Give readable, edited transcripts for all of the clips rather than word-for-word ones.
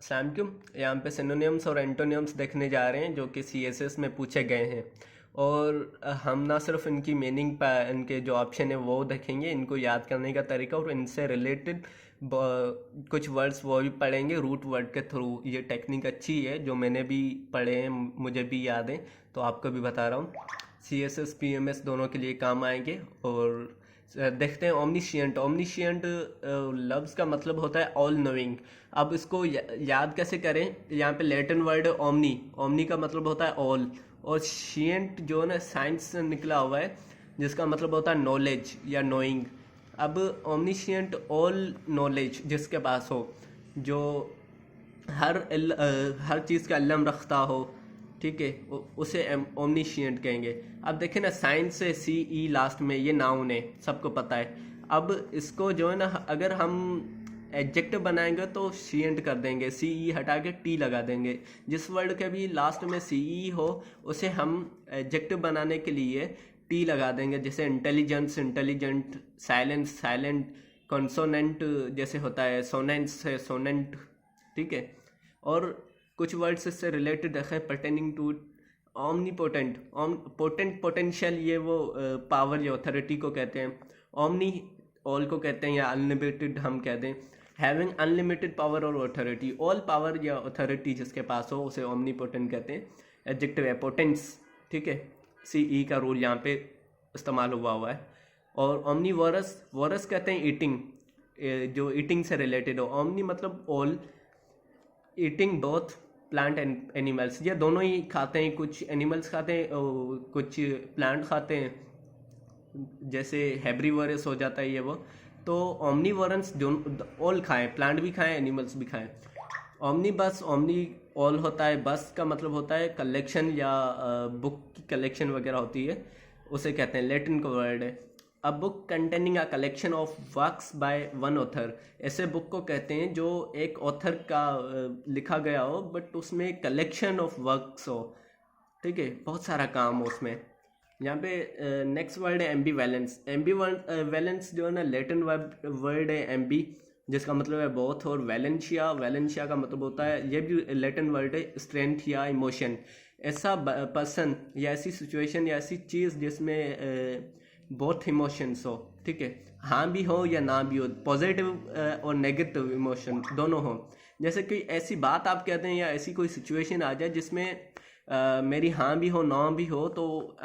सैमक्यू यहाँ पे सिनोनिम्स और एंटोनिम्स देखने जा रहे हैं जो कि सीएसएस में पूछे गए हैं। और हम ना सिर्फ इनकी मीनिंग पर इनके जो ऑप्शन है वो देखेंगे, इनको याद करने का तरीका और इनसे रिलेटेड कुछ वर्ड्स वो भी पढ़ेंगे रूट वर्ड के थ्रू। ये टेक्निक अच्छी है, जो मैंने भी पढ़े हैं, मुझे भी याद है, तो आपको भी बता रहा हूँ। सीएसएस पीएमएस दोनों के लिए काम आएंगे। और देखते हैं ओमनिशियंट। ओमनिशियंट लफ्ज़ का मतलब होता है ऑल नोइंग। अब इसको याद कैसे करें? यहाँ पे लैटिन वर्ड है ओमनी। ओमनी का मतलब होता है ऑल, और शियंट जो है ना साइंस से निकला हुआ है, जिसका मतलब होता है नॉलेज या नोइंग। अब ओमनिशियंट ऑल नॉलेज जिसके पास हो, जो हर चीज़ का इल्म रखता हो, ठीक है, उसे ओमनिशियंट कहेंगे। अब देखें ना, साइंस से सी ई लास्ट में, ये नाउन है, सबको पता है। अब इसको जो है ना, अगर हम एडजेक्टिव बनाएंगे तो शियंट कर देंगे, सी ई हटा के टी लगा देंगे। जिस वर्ड के भी लास्ट में सी ई हो उसे हम एडजेक्टिव बनाने के लिए टी लगा देंगे, जैसे intelligence intelligent, silence silent, consonant जैसे होता है, सोनेंस है सोनेंट, ठीक है। और कुछ वर्ड्स इससे रिलेटेड रखे, pertaining to omnipotent. Potent potential, ये वो पावर या अथॉरिटी को कहते हैं। ओमनी ऑल को कहते हैं, या अनलिमिटेड हम कहते हैं। हैविंग अनलिमिटेड पावर और अथॉरिटी, ऑल पावर या अथॉरिटी जिसके पास हो उसे ओमनीपोटेंट कहते हैं। एडजेक्टिव है पोटेंस, ठीक है। सी ई का रूल यहाँ पे इस्तेमाल हुआ है। और ओमनी वोरस, वोरस कहते हैं ईटिंग, जो ईटिंग से रिलेटेड हो। ओमनी मतलब all, eating both plant and animals, ये दोनों ही खाते हैं। कुछ एनिमल्स खाते हैं, कुछ प्लांट खाते हैं, जैसे हेब्रीवोरस हो जाता है ये वो। तो ओमनीवोरस जो ऑल खाएं, प्लांट भी खाएं एनिमल्स भी खाएं। ओमनी बस, ओमनी ऑल होता है। बस का मतलब होता है कलेक्शन, या बुक की कलेक्शन वगैरह होती है, उसे कहते हैं। लैटिन का वर्ड है। A book containing a collection of works by one author, ऐसे बुक को कहते हैं जो एक ऑथर का लिखा गया हो, बट उसमें कलेक्शन ऑफ वर्क्स हो, ठीक है, बहुत सारा काम हो उसमें। यहाँ पे नेक्स्ट वर्ड है एम्बी वैलेंस। एम्बी वैलेंस जो है ना, लैटिन वर्ड है एम्बी, जिसका मतलब है बोथ। और वैलेंशिया, वैलेंशिया का मतलब होता है, ये भी लैटिन वर्ड है, स्ट्रेंथ या इमोशन। ऐसा पर्सन या ऐसी सिचुएशन या ऐसी चीज़ जिसमें बोथ इमोशंस हो, ठीक है, हाँ भी हो या ना भी हो, पॉजिटिव और नेगेटिव इमोशन दोनों हो। जैसे कि ऐसी बात आप कहते हैं, या ऐसी कोई सिचुएशन आ जाए जिसमें मेरी हाँ भी हो ना भी हो, तो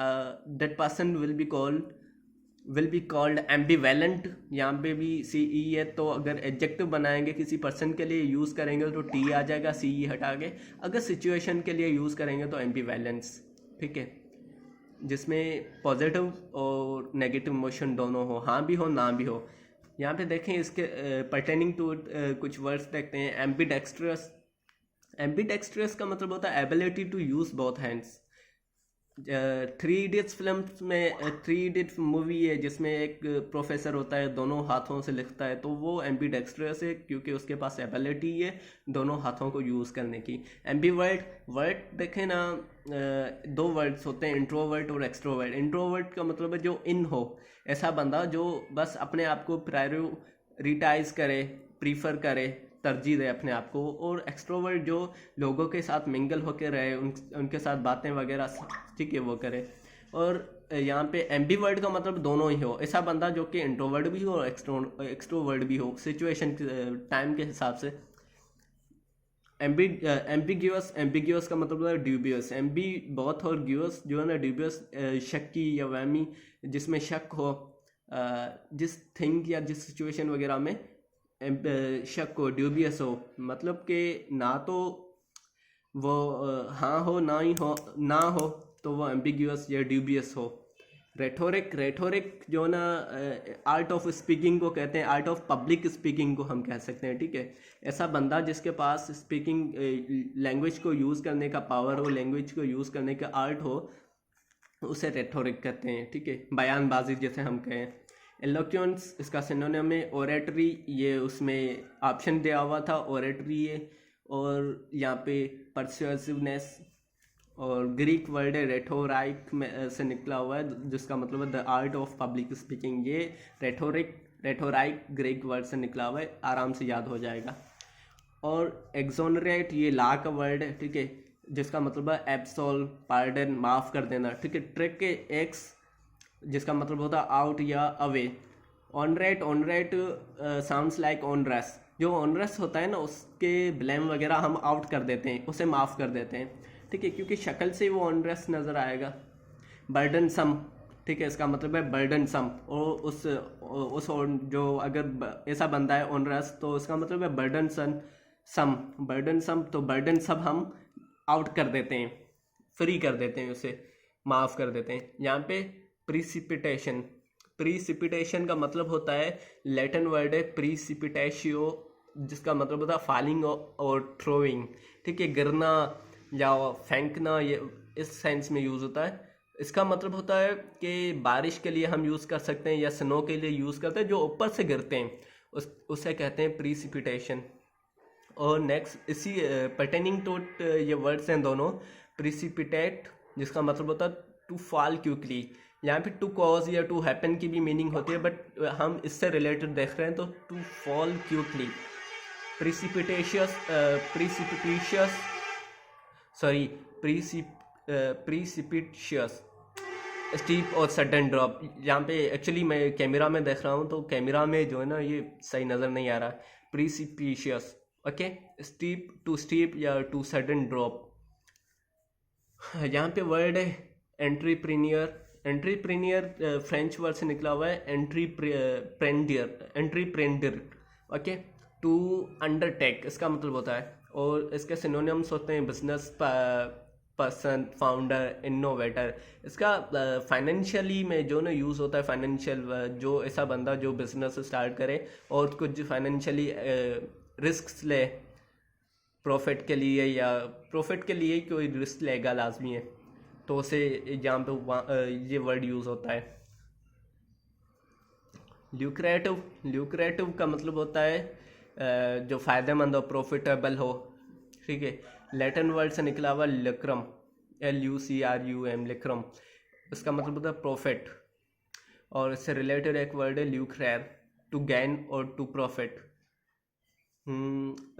that person will be called ambivalent. यहाँ पे भी सी ई है, तो अगर एडजेक्टिव बनाएंगे किसी पर्सन के लिए यूज़ करेंगे तो टी आ जाएगा, सी ई हटा के। अगर सिचुएशन के लिए यूज़ करेंगे तो एम्बिवेलेंस, ठीक है, जिसमें पॉजिटिव और नेगेटिव इमोशन दोनों हो, हाँ भी हो ना भी हो। यहाँ पे देखें, इसके पर्टेनिंग टू कुछ वर्ड्स देखते हैं। एम्बीडेक्स्ट्रस, एम्बीडेक्स्ट्रस का मतलब होता है ability to use both hands. Three idiots film में, थ्री इडियट मूवी है जिसमें एक प्रोफेसर होता है, दोनों हाथों से लिखता है, तो वो एम्बीडेक्स्ट्रस है, क्योंकि उसके पास एबिलिटी है दोनों हाथों को यूज़ करने की। एम्बीवर्ट, वर्ड देखें ना, दो वर्ड्स होते हैं, इंट्रोवर्ट और एक्सट्रोवर्ट। इंट्रोवर्ट का मतलब है जो इन हो, ऐसा बंदा जो बस अपने आप को प्रायोरिटाइज करे, प्रीफर करे, तरजीह दे अपने आप को। और एक्सट्रोवर्ट जो लोगों के साथ मिंगल होकर रहे, उनके साथ बातें वगैरह, ठीक है, वो करे। और यहाँ पे एम्बीवर्ट का मतलब दोनों ही हो, ऐसा बंदा जो कि इंट्रोवर्ट भी हो और एक्सट्रोवर्ट भी हो, सिचुएशन टाइम के हिसाब से। एम्बिग्यूअस, एम्बिग्यूअस का मतलब है ड्यूबियस। एम्बी बहुत, और ग्यूअस जो है ना ड्यूबियस, शक्की या वहमी, जिसमें शक हो, जिस थिंग या जिस सिचुएशन वगैरह में शक हो, ड्यूबियस हो, मतलब कि ना तो वो हाँ हो ना ही हो, ना हो तो वो एम्बिग्यूअस या ड्यूबियस हो। रेटोरिक, रेटोरिक जो ना आर्ट ऑफ स्पीकिंग को कहते हैं, आर्ट ऑफ पब्लिक स्पीकिंग को हम कह सकते हैं, ठीक है। ऐसा बंदा जिसके पास स्पीकिंग लैंग्वेज को यूज़ करने का पावर हो, लैंग्वेज को यूज़ करने का आर्ट हो, उसे रेटोरिक कहते हैं, ठीक है, बयानबाजी जैसे हम कहें। एलोक्वेंस, इसका सिनोनिम है ओरेटरी, ये उसमें ऑप्शन दिया हुआ था, ओरेटरी है। और यहाँ पे परसुएसिवनेस, और ग्रीक वर्ड है रेटोराइक में से निकला हुआ है, जिसका मतलब है the art of public speaking. ये रेटोराइक ग्रीक वर्ड से निकला हुआ है, आराम से याद हो जाएगा। और एक्सोनरेट ये ला का वर्ड है, ठीक है, जिसका मतलब है एब्सोल्व, पार्डन, माफ़ कर देना, ठीक है। ट्रिक के एक्स जिसका मतलब होता है आउट या अवे। ऑनरेट, ऑनरेट साउंड्स लाइक ऑनरेस, जो ऑनरेस होता है ना उसके ब्लेम वगैरह हम आउट कर देते हैं, उसे माफ़ कर देते हैं, ठीक है, क्योंकि शक्ल से वो ऑनरेस नज़र आएगा। बर्डन सम, ठीक है, इसका मतलब है बर्डन सम, और जो अगर ऐसा बंदा है ऑनरेस तो उसका मतलब है बर्डन सम, बर्डन सम, तो बर्डन सब हम आउट कर देते हैं, फ्री कर देते हैं, उसे माफ़ कर देते हैं। यहाँ पे प्रीसिपिटेशन, प्रीसिपिटेशन का मतलब होता है, लैटिन वर्ड है प्रीसिपिटेशियो, जिसका मतलब होता है फॉलिंग और थ्रोइंग, ठीक है, गिरना या फेंकना, ये इस सेंस में यूज़ होता है। इसका मतलब होता है कि बारिश के लिए हम यूज़ कर सकते हैं या स्नो के लिए यूज़ करते हैं, जो ऊपर से गिरते हैं उसे कहते हैं प्रीसिपिटेशन। और नेक्स्ट इसी पर्टेनिंग टू ये वर्ड्स हैं दोनों, प्रिसिपिटेट जिसका मतलब होता है टू फॉल क्विकली, यहाँ पे टू कॉज या टू हैपन की भी मीनिंग होती है, बट हम इससे रिलेटेड देख रहे हैं तो to fall quickly. Precipitous, precipitous, sorry, precipitous, steep और सडन ड्रॉप। यहाँ पे एक्चुअली मैं कैमरा में देख रहा हूँ तो कैमरा में जो है ना ये सही नज़र नहीं आ रहा। प्रिसिपिशियस, ओके, स्टीप, टू स्टीप या टू सडन ड्रॉप। यहाँ पे वर्ड है एंट्रीप्रीनियर, एंट्रीप्रीनियर फ्रेंच वर्ड से निकला हुआ है एंट्रीप्रेंडियर, एंट्रीप्रेंडियर, ओके, टू अंडरटेक इसका मतलब होता है। और इसके सिनोनिम्स होते हैं बिजनेस पर्सन, फाउंडर, इनोवेटर। इसका फाइनेंशियली में जो ना यूज़ होता है, फाइनेंशियल, जो ऐसा बंदा जो बिजनेस स्टार्ट करे और कुछ फाइनेंशियली रिस्क ले प्रॉफिट के लिए, या प्रॉफिट के लिए कोई रिस्क लेगा लाजमी है, तो उसे यहाँ पे ये वर्ड यूज़ होता है। ल्यूक्रेटिव, ल्यूक्रेटिव का मतलब होता है जो फ़ायदेमंद हो, प्रॉफिटेबल हो, ठीक है। लैटिन वर्ड से निकला हुआ लिक्रम, LUCRUM, लिक्रम, इसका मतलब होता है प्रॉफिट। और इससे रिलेटेड एक वर्ड है ल्यूक्रेर, टू गेन और टू प्रॉफिट।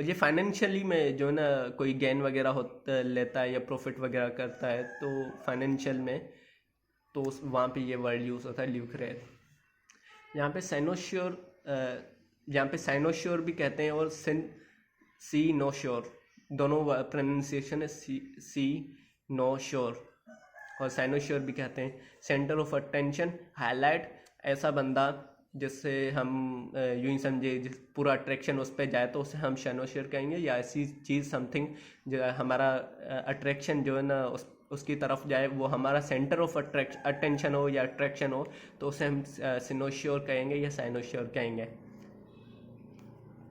ये फाइनेंशियली में जो ना कोई गेन वगैरह होता लेता है या प्रॉफिट वगैरह करता है तो फाइनेंशियल में, तो वहाँ पे ये वर्ड यूज़ होता है ल्यूक्रेर। यहाँ पे साइनोश्योर, यहाँ पे साइनोश्योर भी कहते हैं और सी नो श्योर, दोनों प्रोनाउंसिएशन है सी नो श्योर, और साइनोश्योर भी कहते हैं। सेंटर ऑफ अटेंशन, हाईलाइट, ऐसा बंदा जिससे हम यूँ ही समझे जिस पूरा अट्रैक्शन उस पर जाए तो उसे हम साइनोश्योर कहेंगे, या ऐसी चीज़ समथिंग जो हमारा अट्रैक्शन जो है ना उसकी तरफ जाए, वो हमारा सेंटर ऑफ अटेंशन हो या अट्रैक्शन हो, तो उसे हम सिनोश्योर कहेंगे या साइनोश्योर कहेंगे।